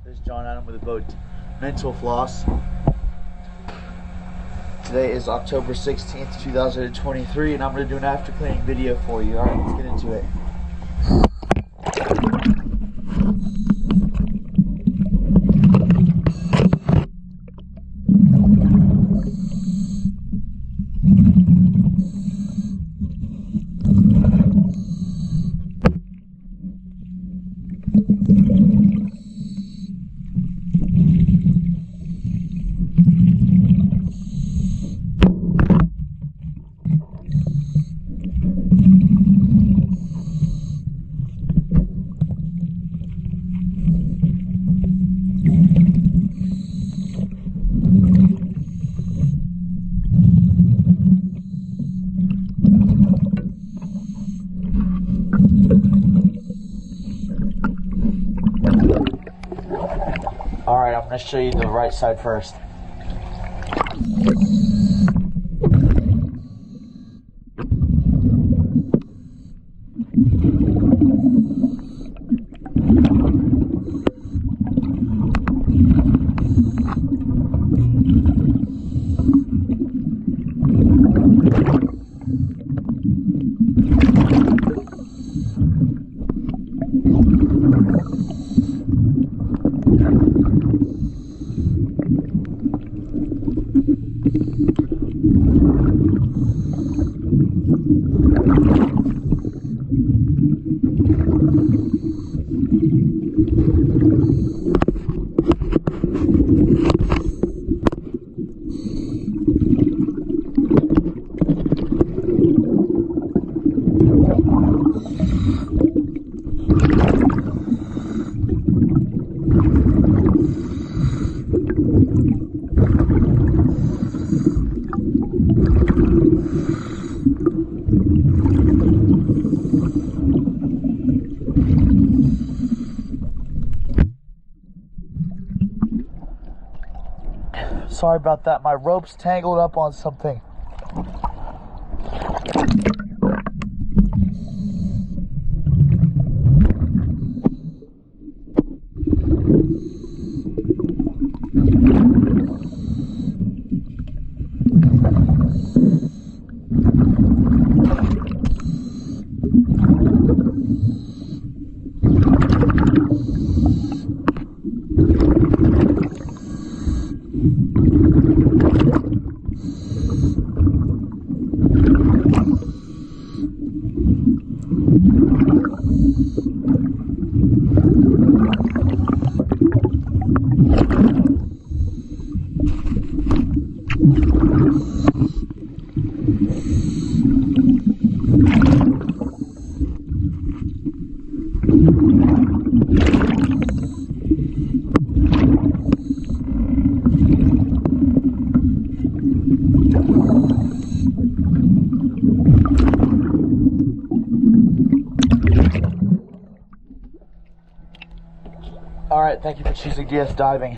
This is John Adam with the boat Mental Floss. Today is October 16th, 2023, and I'm going to do an after cleaning video for you. Alright, let's get into it. Alright, I'm going to show you the right side first. Sorry about that, my rope's tangled up on something. Alright, thank you for choosing DS Diving.